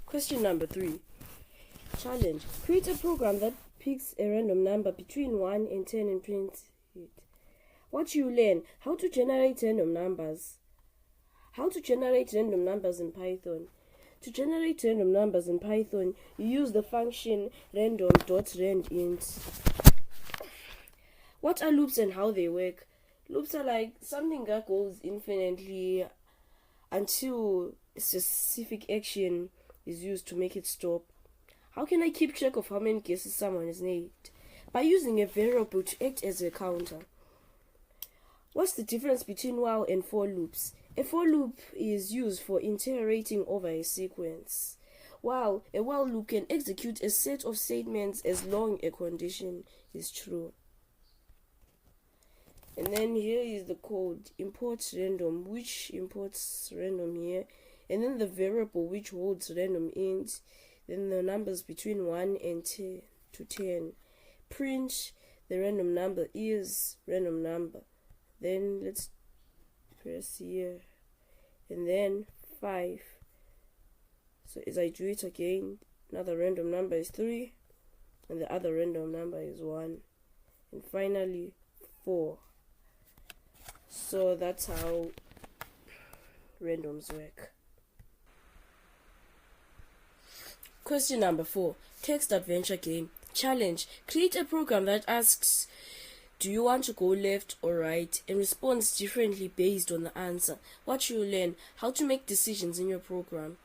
Question number 3. Challenge. Create a program that picks a random number between 1 and 10 and prints it. What you learn: how to generate random numbers. How to generate random numbers in Python. To generate random numbers in Python, you use the function random.randint. What are loops and how they work? Loops are like something that goes infinitely until a specific action is used to make it stop. How can I keep track of how many guesses someone has made? By using a variable to act as a counter. What's the difference between while and for loops? A for loop is used for iterating over a sequence, while a while loop can execute a set of statements as long as a condition is true. And then here is the code: import random, which imports random here, and then the variable which holds random int, then the numbers between 1 and 10 to 10. Print the random number is random number. Then let's press here, and then 5. So as I do it again, another random number is 3, and the other random number is 1, and finally 4. So that's how randoms work. Question number 4. Text adventure game. Challenge. Create a program that asks, do you want to go left or right, and responds differently based on the answer. What you learn: how to make decisions in your program.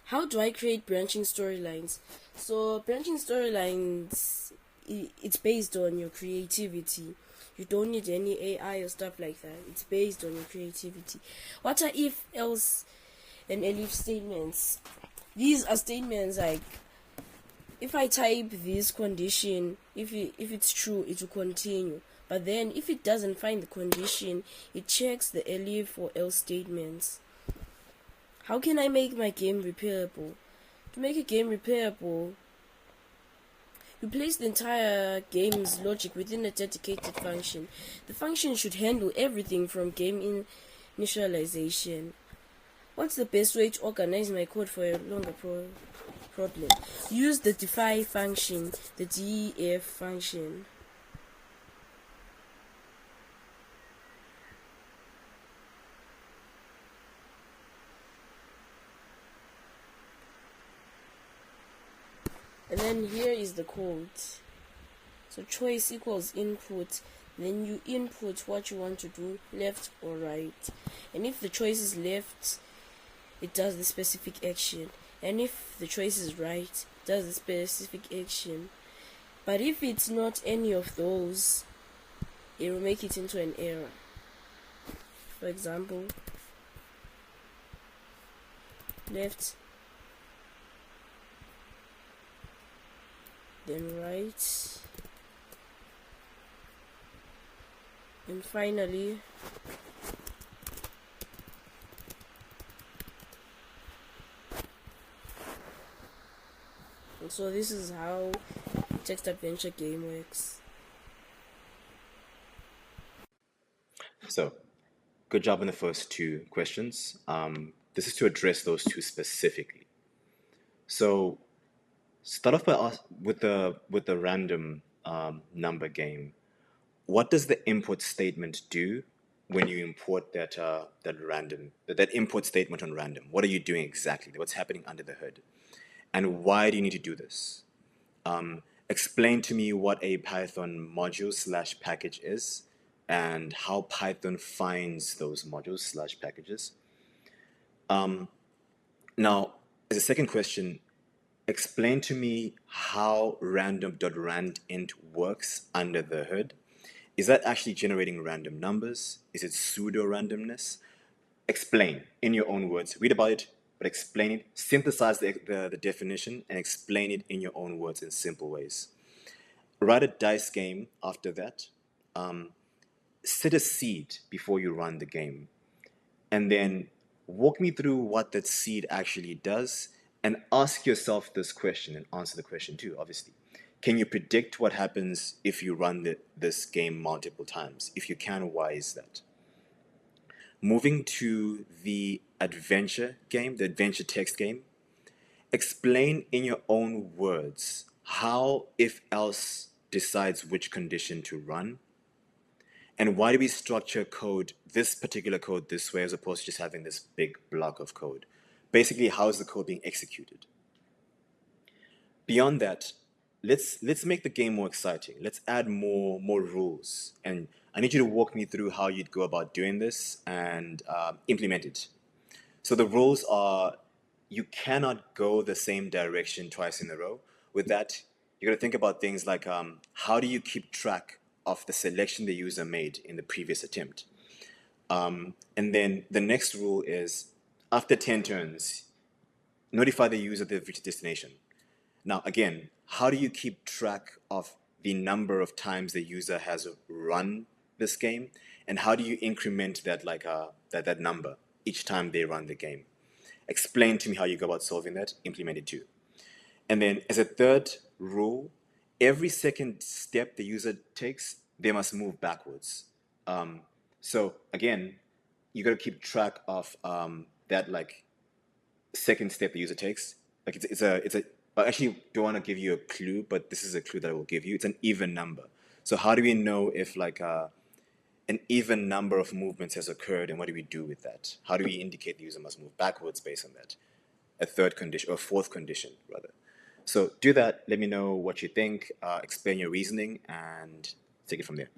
How do I create branching storylines? So branching storylines, it's based on your creativity. You don't need any AI or stuff like that. It's based on your creativity. What are if, else, and elif statements? These are statements like, if I type this condition, if it's true, it will continue. But then if it doesn't find the condition, it checks the elif or else statements. How can I make my game repairable? To make a game repairable, you place the entire game's logic within a dedicated function. The function should handle everything from game initialization. What's the best way to organize my code for a longer problem? Use the define function, the def function. And then here is the code. So choice equals input. Then you input what you want to do, left or right. And if the choice is left, it does the specific action. And if the choice is right, it does the specific action. But if it's not any of those, it will make it into an error. For example, left, then right, and finally and so this is how text adventure game works. So, good job on the first 2 questions. This is to address those 2 specifically. So, start off with the random number game. What does the import statement do when you import that import statement on random? What are you doing exactly? What's happening under the hood? And why do you need to do this? Explain to me what a Python module/package is, and how Python finds those modules/packages. Now, as a second question, explain to me how random.randint works under the hood. Is that actually generating random numbers? Is it pseudo-randomness? Explain in your own words. Read about it, but explain it. Synthesize the definition and explain it in your own words in simple ways. Write a dice game after that. Set a seed before you run the game. And then walk me through what that seed actually does, and ask yourself this question and answer the question too, obviously. Can you predict what happens if you run this game multiple times? If you can, why is that? Moving to the adventure game, the adventure text game, explain in your own words how if else decides which condition to run, and why do we structure code, this particular code, this way as opposed to just having this big block of code. Basically, how is the code being executed? Beyond that, let's make the game more exciting. Let's add more rules, and I need you to walk me through how you'd go about doing this and implement it. So the rules are, you cannot go the same direction twice in a row. With that, you got to think about things like how do you keep track of the selection the user made in the previous attempt? And then the next rule is, after 10 turns, notify the user they've reached destination. Now, again, how do you keep track of the number of times the user has run this game, and how do you increment that that number each time they run the game? Explain to me how you go about solving that. Implement it too. And then, as a third rule, every second step the user takes, they must move backwards. So again, you got to keep track of that second step the user takes. Like it's a. I actually don't want to give you a clue, but this is a clue that I will give you. It's an even number. So how do we know if an even number of movements has occurred, and what do we do with that? How do we indicate the user must move backwards based on that? A third condition, or fourth condition rather. So do that. Let me know what you think. Explain your reasoning, and take it from there.